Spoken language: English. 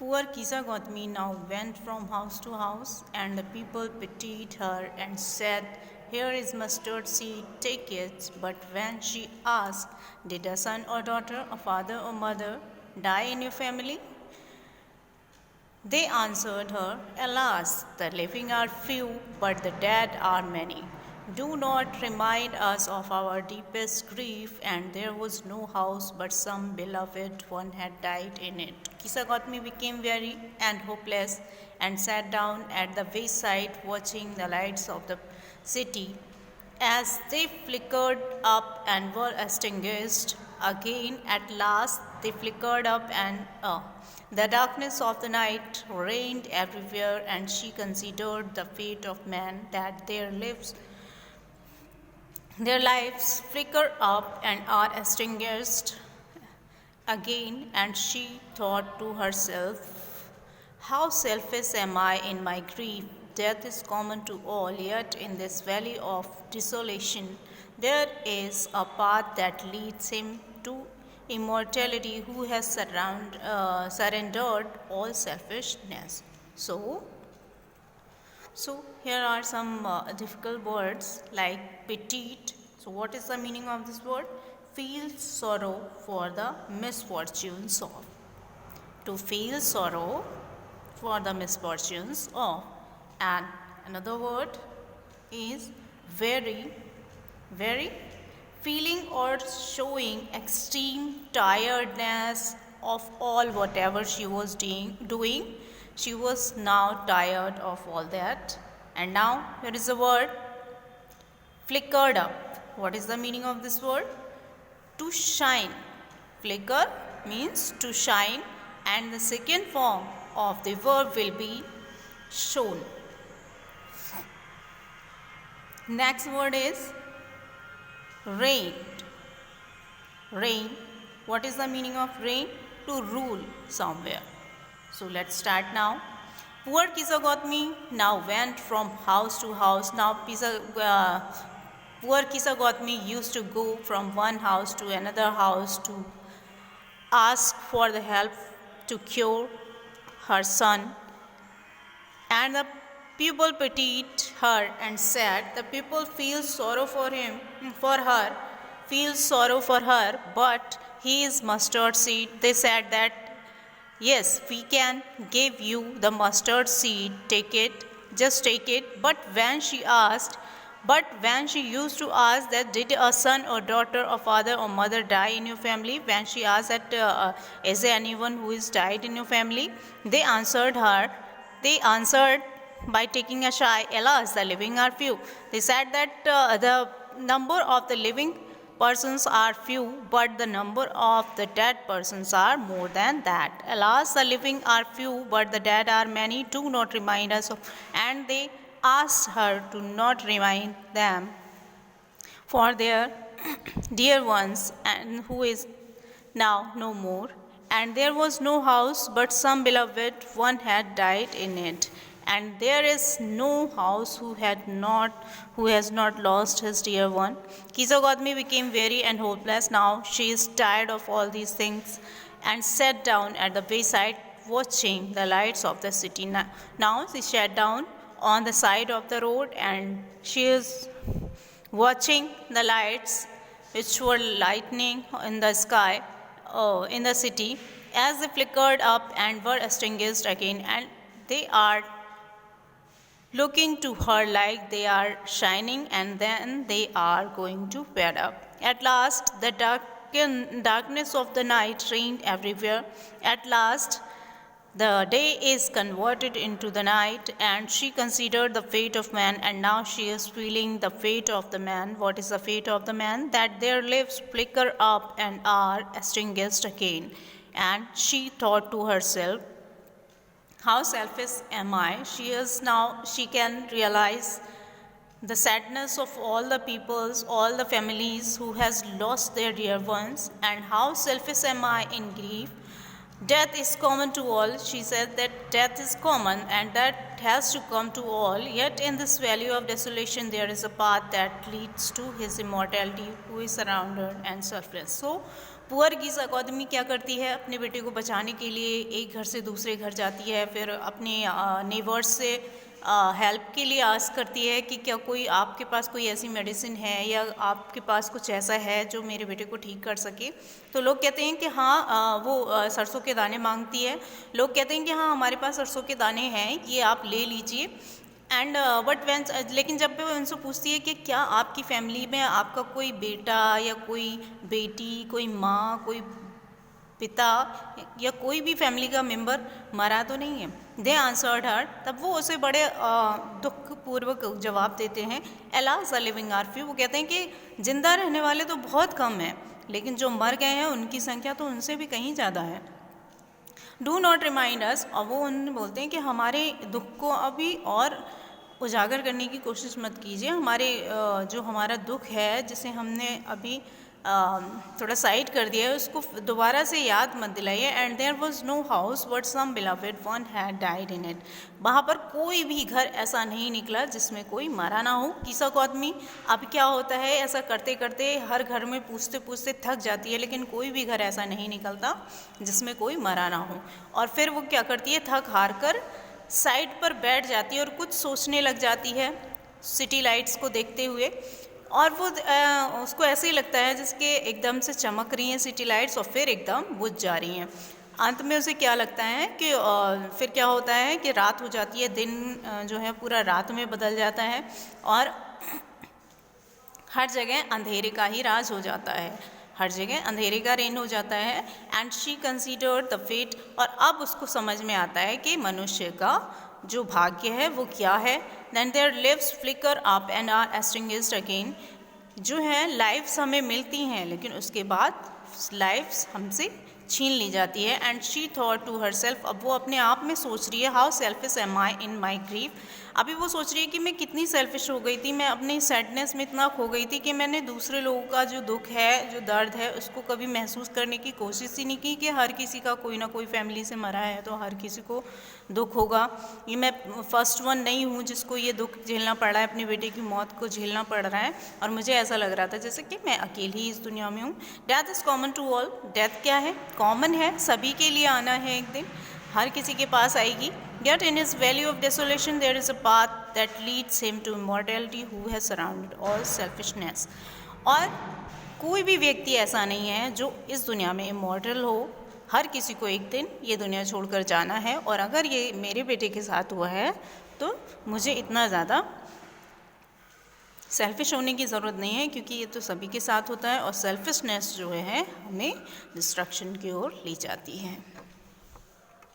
Poor Kisa Gautami now went from house to house, and the people pitied her and said, "Here is mustard seed, take it." But when she asked, "Did a son or daughter, a father or mother die in your family?" They answered her, "Alas, the living are few, but the dead are many. Do not remind us of our deepest grief." And there was no house, but some beloved one had died in it. Kisa Gautami became weary and hopeless and sat down at the wayside watching the lights of the city as they flickered up and were extinguished again. At last they flickered up, and the darkness of the night reigned everywhere, and she considered the fate of men, that their lives flicker up and are extinguished again. And she thought to herself, "How selfish am I in my grief! Death is common to all, yet in this valley of desolation there is a path that leads him to immortality who has surrendered all selfishness." So here are some difficult words like petite. So what is the meaning of this word? Feel sorrow for the misfortunes of. To feel sorrow for the misfortunes of. And another word is very, very, feeling or showing extreme tiredness of all whatever she was doing. She was now tired of all that. And now here is the word flickered up. What is the meaning of this word? To shine. Flicker means to shine, and the second form of the verb will be shone. Next word is rained. Rain. What is the meaning of rain? To rule somewhere. So let's start now. Poor Kisa Gautami now went from house to house. Now poor Kisa Gautami used to go from one house to another house to ask for the help to cure her son. And the people pitied her and said, the people feel sorrow for her, but he is mustard seed. They said that, "Yes, we can give you the mustard seed, take it, just take it." But when she used to ask that, "Did a son or daughter or father or mother die in your family?" When she asked that, "Is there anyone who is died in your family?" They answered by taking a shy, "Alas, the living are few." They said that the number of the living persons are few, but the number of the dead persons are more than that. "Alas, the living are few, but the dead are many. Do not remind us of." And they asked her to not remind them for their dear ones, and who is now no more. And there was no house, but some beloved one had died in it. And there is no house who has not lost his dear one. Kisa Gautami became weary and hopeless. Now she is tired of all these things and sat down at the wayside watching the lights of the city. Now she sat down on the side of the road, and she is watching the lights which were lightning in the sky in the city as they flickered up and were extinguished again, and they are looking to her like they are shining, and then they are going to fade up. At last the darkness of the night reigned everywhere. At last the day is converted into the night, and she considered the fate of man, and now she is feeling the fate of the man. What is the fate of the man? That their lives flicker up and are extinguished again. And she thought to herself, "How selfish am I?" She can realize the sadness of all the peoples, all the families who has lost their dear ones, and how selfish am I in grief. Death is common to all. She said that death is common and that has to come to all. Yet in this valley of desolation there is a path that leads to his immortality, who is surrounded and selfless. So poor Giza आदमी क्या करती है, अपने बेटे को बचाने के लिए एक घर से दूसरे घर जाती है, फिर अपने नेबर्स से हेल्प के लिए आस्क करती है कि क्या कोई आपके पास कोई ऐसी मेडिसिन है या आपके पास कुछ ऐसा है जो मेरे बेटे को ठीक कर सके। तो लोग कहते हैं कि हाँ, वो सरसों के दाने मांगती है। लोग कहते हैं कि हाँ हमारे पास सरसों के दाने हैं, ये आप ले लीजिए। एंड बट वेन लेकिन जब भी उनसे पूछती है कि क्या आपकी फैमिली में आपका कोई बेटा या कोई बेटी, कोई माँ, कोई पिता या कोई भी फैमिली का मेंबर मरा तो नहीं है, दे आंसर्ड हर, तब वो उसे बड़े दुखपूर्वक जवाब देते हैं, alas are living are few. वो कहते हैं कि जिंदा रहने वाले तो बहुत कम हैं, लेकिन जो मर गए हैं उनकी संख्या तो उनसे भी कहीं ज़्यादा है। डू नॉट रिमाइंड अस, और वो उन्हें बोलते हैं कि हमारे दुख को अभी और उजागर करने की कोशिश मत कीजिए। हमारे जो हमारा दुख है जिसे हमने अभी थोड़ा साइड कर दिया है, उसको दोबारा से याद मत दिलाइए। And there was no house but some beloved one had died in it. वहाँ पर कोई भी घर ऐसा नहीं निकला जिसमें कोई मरा ना हो। कीसा आदमी अब क्या होता है, ऐसा करते करते हर घर में पूछते पूछते थक जाती है, लेकिन कोई भी घर ऐसा नहीं निकलता जिसमें कोई मरा ना हो। और फिर वो क्या करती है, थक हार कर साइड पर बैठ जाती है और कुछ सोचने लग जाती है सिटी लाइट्स को देखते हुए। और वो उसको ऐसे ही लगता है जिसके एकदम से चमक रही हैं सिटी लाइट्स और फिर एकदम बुझ जा रही हैं। अंत में उसे क्या लगता है कि फिर क्या होता है कि रात हो जाती है, दिन जो है पूरा रात में बदल जाता है और हर जगह अंधेरे का ही राज हो जाता है, हर जगह अंधेरे का रेन हो जाता है। And she considered the fate, और अब उसको समझ में आता है कि मनुष्य का जो भाग्य है वो क्या है। Then there lives flicker up and are extinguished again. जो है लाइफ्स हमें मिलती हैं, लेकिन उसके बाद लाइफ्स हमसे छीन ली जाती है। And she thought to herself, अब वो अपने आप में सोच रही है, how selfish am I in my grief. अभी वो सोच रही है कि मैं कितनी सेल्फिश हो गई थी, मैं अपनी सैडनेस में इतना खो गई थी कि मैंने दूसरे लोगों का जो दुख है, जो दर्द है, उसको कभी महसूस करने की कोशिश ही नहीं की कि हर किसी का कोई ना कोई फैमिली से मरा है तो हर किसी को दुख होगा। ये मैं फर्स्ट वन नहीं हूँ जिसको ये दुख झेलना पड़ रहा है, अपने बेटे की मौत को झेलना पड़ रहा है, और मुझे ऐसा लग रहा था जैसे कि मैं अकेली ही इस दुनिया में हूँ। Death is common to all. Death क्या है, कॉमन है, सभी के लिए आना है, एक दिन हर किसी के पास आएगी। Yet in his valley of desolation there is a path that leads him to immortality who has surrounded all selfishness। और कोई भी व्यक्ति ऐसा नहीं है जो इस दुनिया में इमॉर्टल हो। हर किसी को एक दिन ये दुनिया छोड़कर जाना है, और अगर ये मेरे बेटे के साथ हुआ है तो मुझे इतना ज़्यादा सेल्फिश होने की ज़रूरत नहीं है, क्योंकि ये तो सभी के साथ होता है, और सेल्फिशनेस जो है हमें डिस्ट्रक्शन की ओर ले जाती है।